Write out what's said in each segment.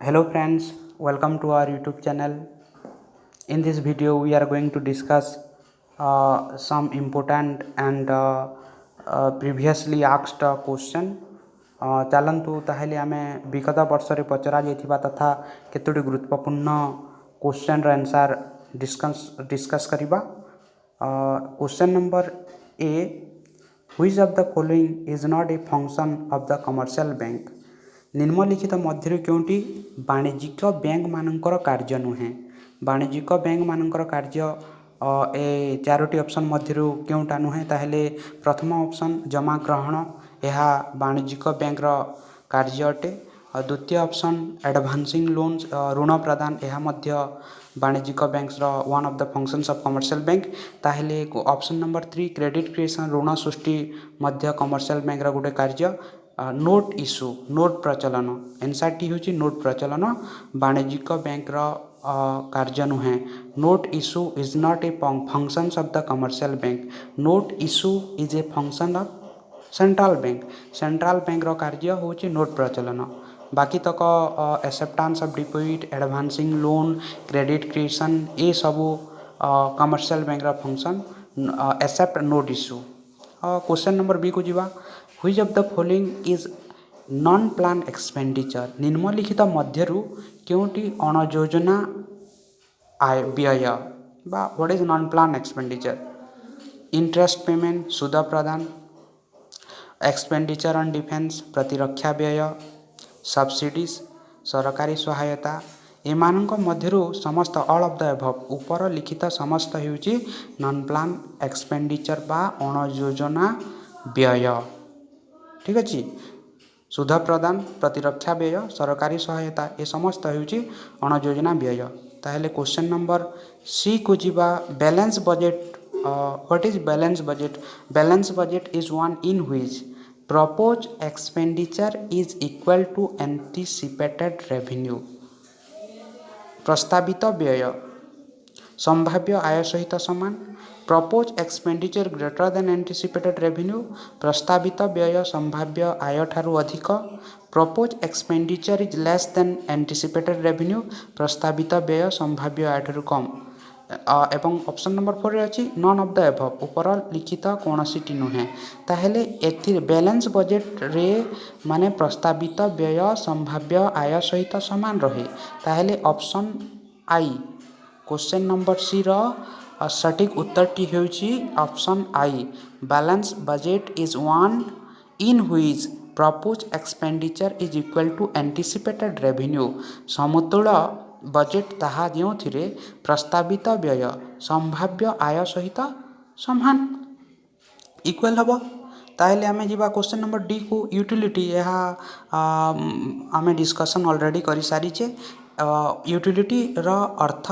Hello friends, welcome to our YouTube channel. In this video we are going to discuss some important and previously asked question. ଚାଲନ୍ତୁ ତାହେଲେ ଆମେ ବିଗତ ବର୍ଷରେ ପଚରାଯାଇଥିବା ତଥା କେତୋଟି ଗୁରୁତ୍ୱପୂର୍ଣ୍ଣ କ୍ୱେଶ୍ଚନର ଆନ୍ସର ଡିସ୍କସ୍ କରିବା। Question number A, which of the following is not a function of the commercial bank? निम्नलिखित मध्य क्योंटी वाणिज्यिक बैंक मानकर कार्य नुहे। वाणिज्यिक बैंक मानकर कार्य ए चारोटी ऑप्शन मध्य क्योंटा नुहे ताहले प्रथम ऑप्शन जमा ग्रहण यह वाणिज्यिक बैंक कार्य अटे। द्वितीय ऑप्शन एडवांसिंग लोन्स ऋण प्रदान यह मध्य वाणिज्यिक banks one of the functions of commercial bank. ताहले ऑप्शन नंबर 3 क्रेडिट क्रिएशन ऋण सृष्टि मध्य कमर्शियल बैंक गोटे कार्य। नोट इश्यू नोट प्रचलन एनसारटी हूँ नोट प्रचलन वाणिज्यिक बैंक कार्य नुहे। Note issue is not a functions of the commercial bank. Note issue is a function of central bank. Central bank कार्य हूँ नोट प्रचलन। बाकी तक acceptance of deposit advancing loan credit creation ये सबू commercial bank function except note issue. Question number B को जीवा, which of the following is non plan expenditure? निम्नलिखित मध्यरु क्योंटी अणयोजना आय व्यय बा what is non plan expenditure? Interest payment सुद प्रदान, expenditure on defence प्रतिरक्षा व्यय, सब्सिडीज सरकारी सहायता एमानक मध्यरु समस्त ऑल ऑफ द अबव ऊपर लिखित समस्त हेउची नॉन प्लान एक्सपेंडिचर बा अणयोजना व्यय। ठीक अच्छे, सुध प्रदान प्रतिरक्षा व्यय सरकारी सहायता ये समस्त होउची अणयोजना व्यय। ताहले क्वेश्चन नंबर सी को जीवा, balance budget what is balance budget? Balance budget is one in which propose expenditure is equal to anticipated revenue. प्रस्तावित व्यय संभाव्य आय सहित समान। Propose expenditure greater than anticipated revenue प्रस्तावित व्यय संभाव्य आय ठारू अधिक। Propose expenditure is less than anticipated revenue प्रस्तावित व्यय संभाव्य आय ठारू कम। एवं ऑप्शन नंबर 4 अच्छी नॉन ऑफ द एबव ऊपर लिखित कौन सी नुहे। ताहले एथि बैलेंस बजेट रे माने प्रस्तावित व्यय संभाव्य आय सहित समान रहे। ताहले ऑप्शन आई क्वेश्चन नंबर सी रो सटीक उत्तर टी होउची option I. Balance budget is one in which propose expenditure is equal to anticipated revenue. समतुल बजेट ताहा जोथिरे प्रस्तावित व्यय संभाव्य आय सहित समान इक्वल हबो। ताहले आमे जीवा क्वेश्चन नंबर डी को, यूटिलिटी यह आमे डिस्कशन ऑलरेडी करि सारिचे। यूटिलिटी रो अर्थ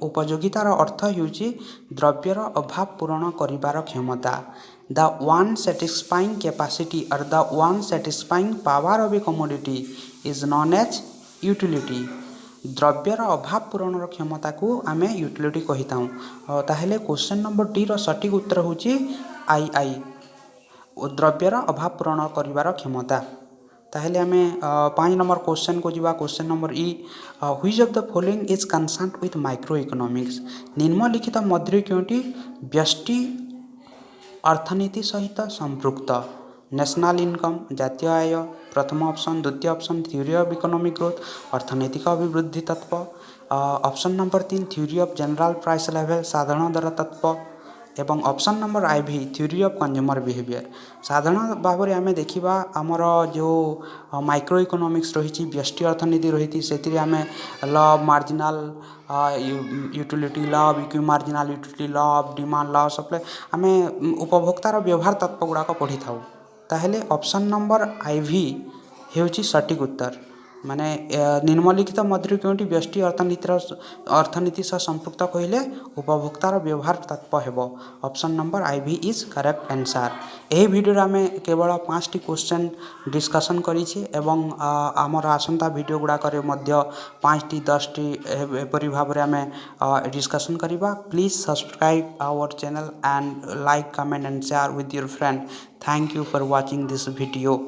उपयोगितार अर्थ होउची द्रव्यर अभाव पूरण करिवार क्षमता। The want satisfying capacity or the want satisfying power of a commodity is known as utility. द्रव्यर अभाव पूरण क्षमता को आमे यूटिलिटी कहिता हूँ। ताहले क्वेश्चन नंबर डी रो सटीक उत्तर होउची आई आई द्रव्यर अभाव पूरण करिवार क्षमता। ताहले आमे 5 नंबर क्वेश्चन को जीवा। Question number E, which of the following is concern with micro economics? निम्नलिखित मध्य क्योंटी व्यष्टि अर्थनीति सहित संपृक्त। नेशनल इनकम जातीय आय प्रथम ऑप्शन, द्वितीय option theory of economic growth अर्थनैतिक अभिवृद्धि तत्व। Option number 3 theory of general price level साधारण दर तत्व। एवं ऑप्शन नंबर आई भी थ्योरी ऑफ कंज्यूमर बिहेवियर। साधारण भाव में आम देखा आमर जो माइक्रो इकोनॉमिक्स रही व्यष्टि अर्थनीति रही से आम law of marginal utility law of equi marginal utility law of demand law supply आम उपभोक्तार व्यवहार तत्व गुड़ाक पढ़ी था। ताहले ऑप्शन नंबर आई भी होउची सटीक उत्तर। माने निम्नलिखित मध्य क्योंटी व्यष्टि अर्थनीति सह संपृक्त कहले उपभोक्तार व्यवहार तत्व हेबो। ऑप्शन नंबर आई भी इज करेक्ट आंसर। यही वीडियो आम केवल 5टी क्वेश्चन डिस्कसन करिछे एवं आमर आसंता वीडियो गुड़ाक 5टी 10टी एपरी भाव में आम डिस्कसन करिबा। Please subscribe our channel and like comment and share with your friend. Thank you for watching this video.